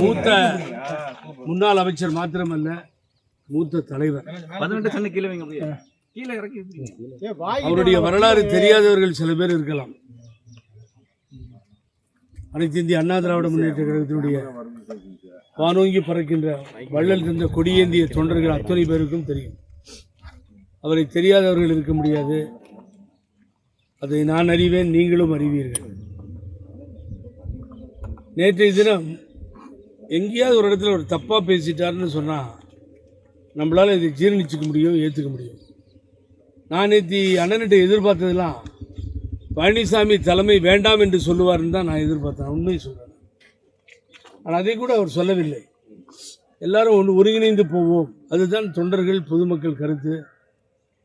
மூத்த முன்னாள் அமைச்சர் மாத்திரமல்ல, மூத்த தலைவர். அவருடைய வரலாறு தெரியாதவர்கள் சில பேர் இருக்கலாம். அனைத்து இந்திய அண்ணா திராவிட முன்னேற்ற கழகத்தினுடைய வானோங்கி பறக்கின்ற வள்ளல் தந்த கொடியேந்திய தொண்டர்கள் அத்தனை பேருக்கும் தெரியும். அவரை தெரியாதவர்கள் இருக்க முடியாது. அதை நான் அறிவேன், நீங்களும் அறிவீர்கள். நேற்றைய தினம் எங்கேயாவது ஒரு இடத்துல ஒரு தப்பாக பேசிட்டாருன்னு சொன்னால் நம்மளால் இதை ஜீரணிச்சிக்க முடியும், ஏற்றுக்க முடியும். நான் நேற்று அண்ணன்கிட்ட எதிர்பார்த்ததெல்லாம் பழனிசாமி தலைமை வேண்டாம் என்று சொல்லுவார்னு தான் நான் எதிர்பார்த்தேன். உண்மையை சொல்கிறேன். ஆனால் அதை கூட அவர் சொல்லவில்லை. எல்லாரும் ஒருங்கிணைந்து போவோம், அதுதான் தொண்டர்கள் பொதுமக்கள் கருத்து.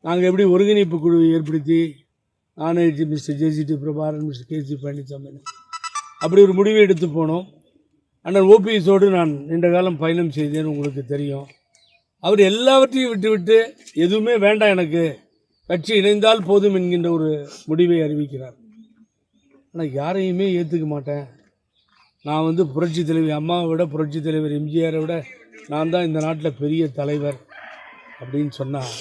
நாங்கள் எப்படி ஒருங்கிணைப்பு குழுவை ஏற்படுத்தி நான் மிஸ்டர் ஜேசிடி பிரபாகரன், மிஸ்டர் கேசி பழனிசாமி அப்படி ஒரு முடிவை எடுத்து போனோம். அண்ணன் ஓபிஎஸோடு நான் நீண்ட காலம் பயணம் செய்தேன்னு உங்களுக்கு தெரியும். அவர் எல்லாவற்றையும் விட்டுவிட்டு எதுவுமே வேண்டாம், எனக்கு கட்சி இணைந்தால் போதும் என்கின்ற ஒரு முடிவை அறிவிக்கிறார். ஆனால் யாரையுமே ஏற்றுக்க மாட்டேன், நான் புரட்சி தலைவி அம்மாவை விட, புரட்சி தலைவர் எம்ஜிஆரை விட நான் தான் இந்த நாட்டில் பெரிய தலைவர் அப்படின்னு சொன்னால்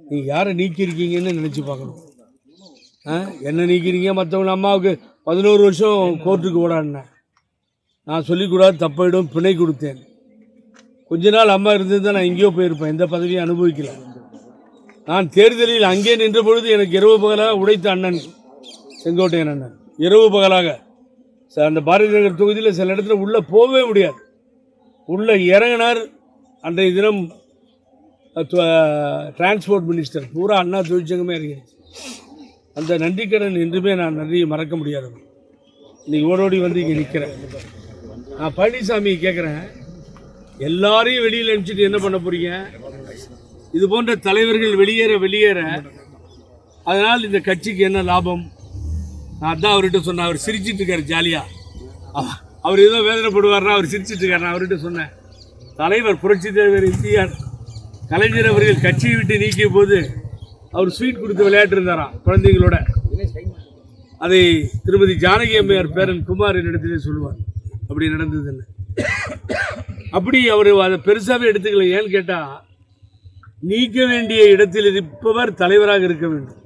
நீங்கள் யாரை நீக்கியிருக்கீங்கன்னு நினச்சி பார்க்கணும். என்ன நீக்கிறீங்க? மற்றவங்க அம்மாவுக்கு 11 வருஷம் கோர்ட்டுக்கு ஓடாடினேன். நான் சொல்லிக்கூடாது, தப்பிடும், பிணை கொடுத்தேன். கொஞ்ச நாள் அம்மா இருந்தது தான் நான் எங்கேயோ போயிருப்பேன், எந்த பதவியும் அனுபவிக்கல. நான் தேர்தலில் அங்கே நின்ற பொழுது எனக்கு இரவு பகலாக உடைத்த அண்ணன் செங்கோட்டையன் அண்ணன், இரவு பகலாக அந்த பாரதிய நகர் தொகுதியில் சில இடத்துல உள்ளே போகவே முடியாது, உள்ளே இறங்கினார். அன்றைய தினம் டிரான்ஸ்போர்ட் மினிஸ்டர் பூரா அண்ணா தொழிற்சங்கமே இறங்கிடுச்சு. அந்த நன்றிக்கடன் என்றுமே நான் நன்றியை மறக்க முடியாதவன். இன்றைக்கி ஓடோடி இங்கே நிற்கிறேன். நான் பழனிசாமியை கேட்குறேன், எல்லாரையும் வெளியில் அனுப்பிச்சிட்டு என்ன பண்ண போகிறீங்க? இது போன்ற தலைவர்கள் வெளியேற அதனால் இந்த கட்சிக்கு என்ன லாபம்? நான் தான் அவர்கிட்ட சொன்னேன். அவர் சிரிச்சிட்டு இருக்காரு ஜாலியாக. அவர் ஏதோ வேதனைப்படுவார்னா அவர் சிரிச்சிட்டு இருக்காரு. நான் அவர்கிட்ட சொன்னேன், தலைவர் புரட்சி தலைவர் எம்ஜிஆர் கலைஞர் அவர்கள் கட்சியை விட்டு நீக்கிய போது அவர் ஸ்வீட் கொடுத்து விளையாட்டு இருந்தாராம் குழந்தைங்களோட. அதை திருமதி ஜானகி அம்மையார் பேரன் குமார் இடத்திலே சொல்லுவார், அப்படி நடந்ததுன்னு. அப்படி அவர் அதை பெருசாகவே எடுத்துக்கல. ஏன்னு கேட்டால், நீக்க வேண்டிய இடத்தில் இருப்பவர் தலைவராக இருக்க வேண்டும்,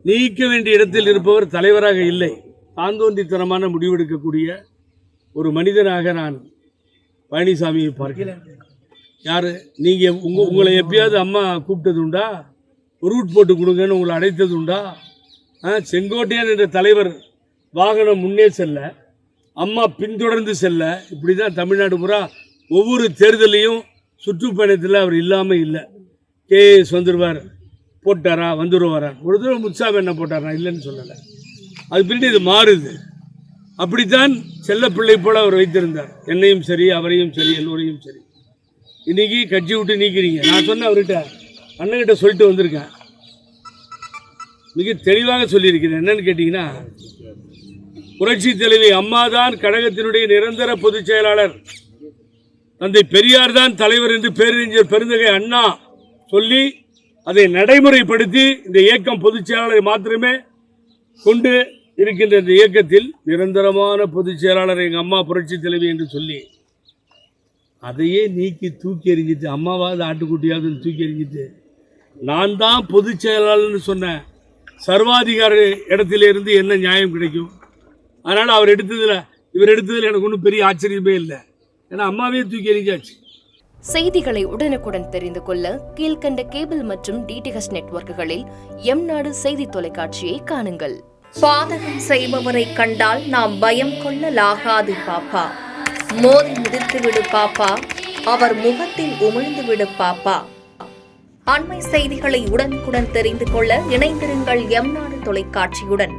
நீக்க வேண்டிய இடத்தில் இருப்பவர் தலைவராக இல்லை. தாந்தோன்றித்தனமான முடிவெடுக்கக்கூடிய ஒரு மனிதனாக நான் பழனிசாமியை பார்க்கிறேன். யார் நீங்கள்? உங்களை எப்பயாவது அம்மா கூப்பிட்டது உண்டா? ரூட் போட்டு கொடுங்கன்னு உங்களை அழைத்தது உண்டா? செங்கோட்டையன் என்ற தலைவர் வாகனம் முன்னே செல்ல, அம்மா பின்தொடர்ந்து செல்ல, இப்படி தான் தமிழ்நாடு பூரா ஒவ்வொரு தேர்தலையும் சுற்றுப்பயணத்தில் அவர் இல்லாமல் இல்லை. கேஎஸ் வந்துடுவார், போட்டாரா வந்துடுவாரா? ஒரு தடவை முத்சாமி என்ன போட்டாரா? இல்லைன்னு சொல்லலை. அது பின்னாடி இது மாறுது. அப்படித்தான் செல்ல பிள்ளை போல அவர் வைத்திருந்தார், என்னையும் சரி, அவரையும் சரி, எல்லோரையும் சரி. இன்றைக்கி கட்சி விட்டு நீக்கிறீங்க. நான் சொன்ன அவர்கிட்ட, அண்ணன்கிட்ட சொல்லிட்டு வந்திருக்கேன், மிக தெளிவாக சொல்லியிருக்கிறேன். என்னன்னு கேட்டிங்கன்னா, புரட்சி தலைவி அம்மா தான் கழகத்தினுடைய நிரந்தர பொதுச் செயலாளர், தந்தை பெரியார் தான் தலைவர் என்று பேரறிஞர் பெருந்தகை அண்ணா சொல்லி அதை நடைமுறைப்படுத்தி இந்த இயக்கம் பொதுச் செயலாளரை மாத்திரமே கொண்டு இருக்கின்ற இந்த இயக்கத்தில் நிரந்தரமான பொதுச் செயலாளர் எங்கள் அம்மா புரட்சி தலைவி என்று சொல்லி அதையே நீக்கி தூக்கி எறிஞ்சிட்டு, அம்மாவாவது ஆட்டுக்குட்டியாவது தூக்கி எறிஞ்சிட்டு நான் தான் பொதுச் செயலாளர்னு சொன்ன சர்வாதிகார இடத்திலிருந்து என்ன நியாயம் கிடைக்கும்? அதனால் இவர் எடுத்ததில் எனக்கு ஒன்றும் பெரிய ஆச்சரியமே இல்லை. ஏன்னா அம்மாவே தூக்கி எறிஞ்சாச்சு. செய்திகளை உடனுக்குடன் தெரிந்து கொள்ள கீழ்கண்ட கேபிள் மற்றும் டிடிஹெச் நெட்வொர்க்குகளில் எம்நாடு செய்தி தொலைக்காட்சியை காணுங்கள். பாதகம் செய்பவரை கண்டால் நாம் பயம் கொள்ளலாகாது பாப்பா. மோதி மிதித்து விடு பாப்பா, அவர் முகத்தில் உமிழ்ந்து விடு பாப்பா. அண்மை செய்திகளை உடனுக்குடன் தெரிந்து கொள்ள இணைந்திருங்கள் எம்நாடு தொலைக்காட்சியுடன்.